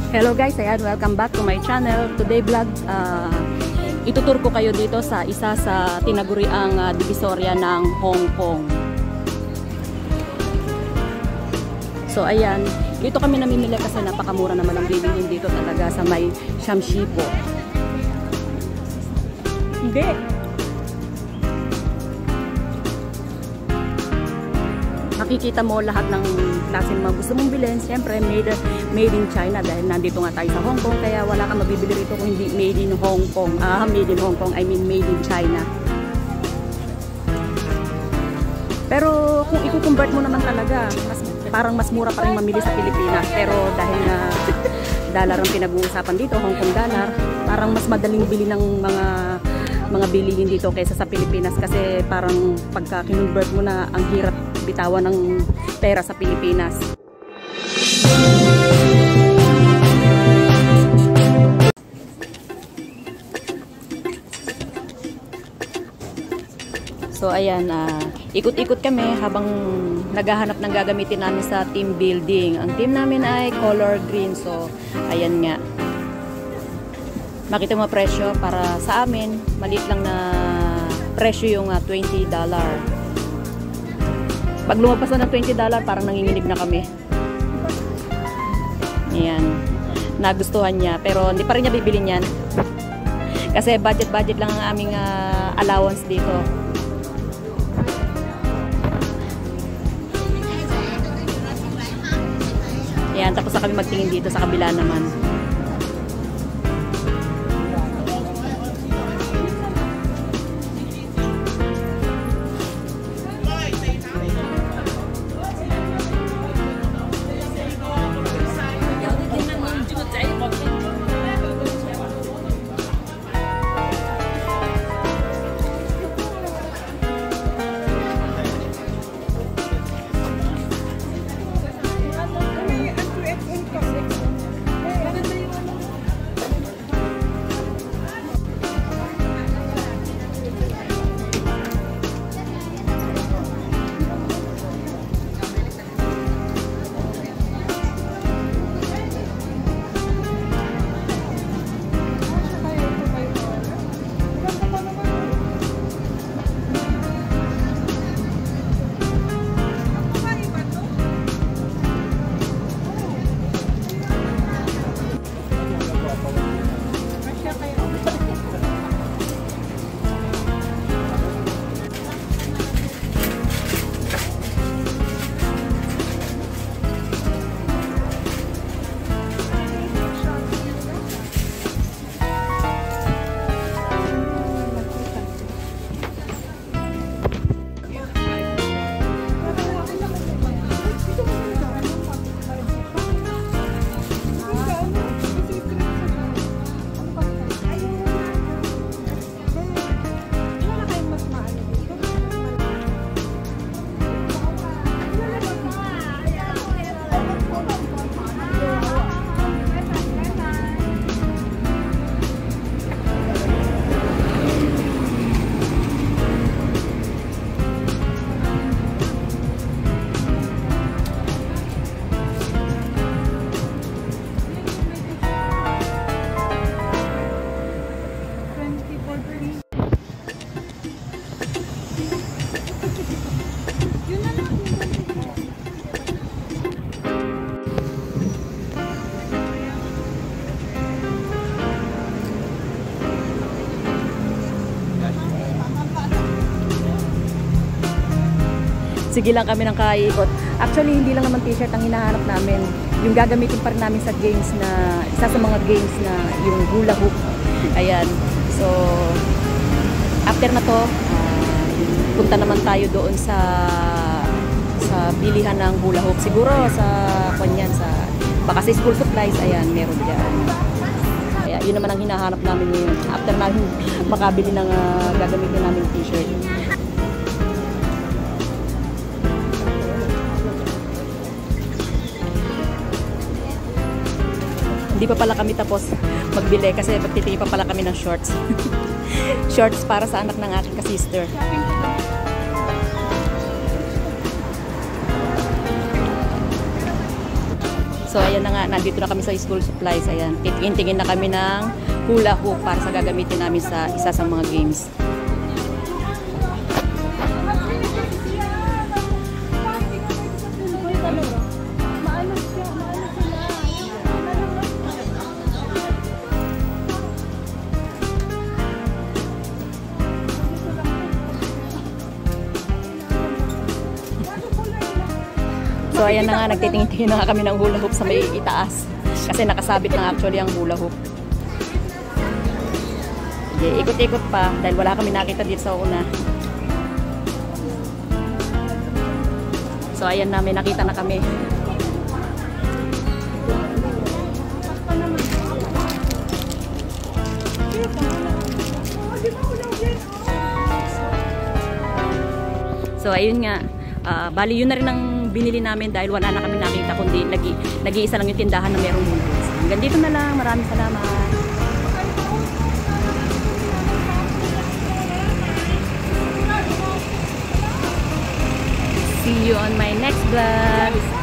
Hello guys, ayan, welcome back to my channel. Today vlog, itutur ko kayo dito sa isa sa tinaguriang divisorya ng Hong Kong. So ayan, dito kami namimili kasi napakamura naman ang bilihin dito talaga sa may Shamshipo. Hindi. Makikita mo lahat ng klase ng mga gusto mong bilhin. Siyempre, made in China dahil nandito nga tayo sa Hong Kong. Kaya wala kang mabibili rito kung hindi made in Hong Kong. Made in Hong Kong, I mean made in China. Pero kung i-convert mo naman talaga, parang mas mura pa rin mamili sa Pilipinas. Pero dahil na dollar ang pinag-uusapan dito, Hong Kong dollar, parang mas madaling bili ng mga bilihin dito kaysa sa Pilipinas. Kasi parang pagka kinonvert mo na, ang hirap bitawan ng pera sa Pilipinas. So ayan, ikot-ikot kami habang naghahanap ng gagamitin namin sa team building. Ang team namin ay color green. So ayan nga. Makita mo presyo para sa amin, maliit lang na presyo yung $20. Pag lumabas na ng $20, parang nanginginig na kami. Ayan. Nagustuhan niya. Pero hindi pa rin niya bibilin yan. Kasi budget lang ang aming allowance dito. Ayan. Tapos na kami magtingin dito sa kabila naman. Sige lang kami ng kaikot. Actually, hindi lang naman t-shirt ang hinahanap namin. Yung gagamitin pa rin namin sa games na, isa sa mga games na yung hula hoop. Ayan. So, after na to, punta naman tayo doon sa bilihan ng hula hoop. Siguro sa kanyan, baka sa school supplies, ayan, meron dyan. Kaya yun naman ang hinahanap namin ngayon. After namin makabili ng gagamitin namin t-shirt. Hindi pa pala kami tapos magbili kasi magtitingin pa pala kami ng shorts. Shorts para sa anak ng aking ka-sister. So ayan na nga, nandito na kami sa school supplies. Ayan, titingin na kami ng hula hoop para sa gagamitin namin sa isa sa mga games. So ayan na nga, nagtitingin-tingin na nga kami ng hula hoop sa may itaas. Kasi nakasabit na actually ang hula hoop. Okay, ikot-ikot pa dahil wala kami nakita dito sa una. So ayan na, may nakita na kami. So ayun nga, bali yun na rin ang binili namin dahil wala na kami nakita kundi nag-iisa lang yung tindahan na merong noodles. Hanggang dito na lang. Maraming salamat. See you on my next vlog.